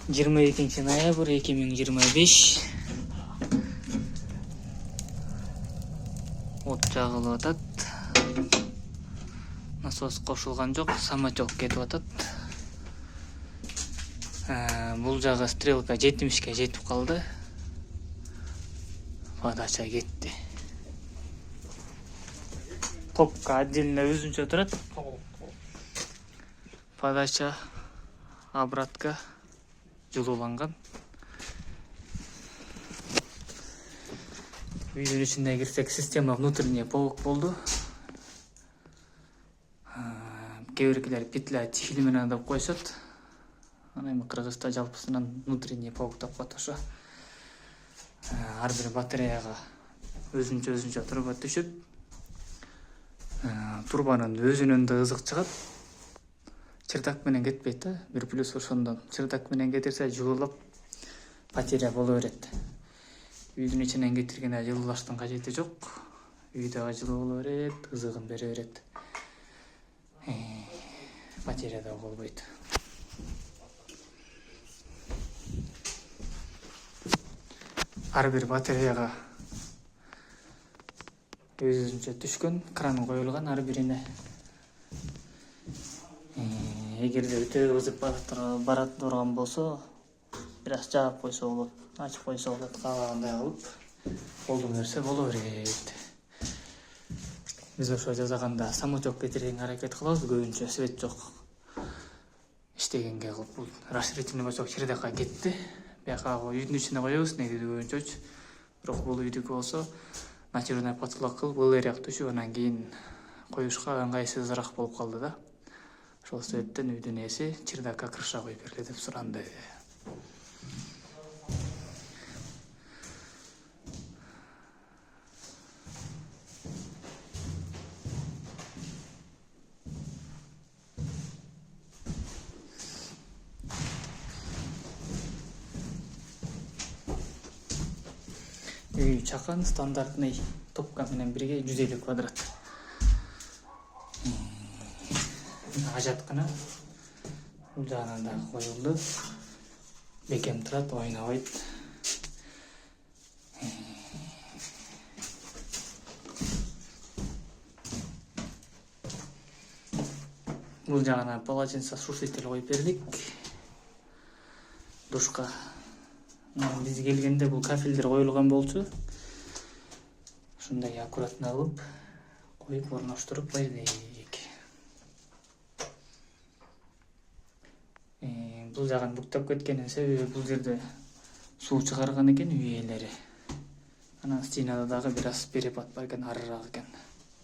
22-ноябрь 2025. От жағылып атат. Насос кошулган жок, самочок кетип атат. Бул жагы стрелка 70ке жетип калды. Подача кетти. Топка отдельно өзүнчө турат. Подача, обратка жылууланган. Үйдүн ичине кирсек, система внутренний полк болду. Кээ биркилер петля тихили менен деп койсот. Ана эми Кыргызста жалпысынан внутренний полк деп коет ошо. Ар бир батареяга өзүнчө турба түшүп, турбанын өзүнөн да ызык чыгат. Чырдак менен кетпейт да. Бир плюс ошондон. Чырдак менен кетирсе жылуулап потеря боло берет. Үйдүн ичинен кетиргенде жылуулаштын кажети жок. Үйдө жылуу боло берет, ызыгын бере берет. Потеря да болбойт. Ар бир батареяга өзүнчө түшкөн, кран коюлган ар бирине. Эгерде өтө ызып барат турган болсо, бир аз жаап койсо болот, ачып койсо болот, каалагандай кылып колдон берсе боло берет. Биз ошо жасаганда самочок кетиргенге аракет кылабыз, көбүнчө свет жок иштегенге кылып. Бул расширительный бачок чырдакка кетти. Бияка үйдүн ичине коебуз негизи көбүнчөчү. Бирок бул үйдүкү болсо натюрный подслог кылып ылырак түшүп, анан кийин коюшка ыңгайсызыраак болуп калды да. Ошол себептен үйдүн ээси чырдакка крыша коюп бергиле деп суранды. Үй чакан, стандартный топка менен бирге 150 квадрат. Ажаткана бул жагынан да коюлду. Бекем турат, ойнобойт. Бул жагына полотенце сушитель коюп бердик. Душка биз келгенде бул кафелдер коюлган болчу. Ушундай аккуратно кылып коюп орноштуруп койдук. Бул жагын буктап кеткенин себеби бул жерде суу чыгарган экен үй ээлери. Анан стенада дагы бир аз перепад бар экен, арыраак экен.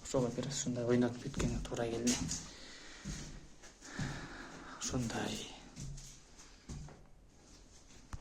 Ошого бир аз ушундай ойнотуп кеткени туура келди. Ушундай.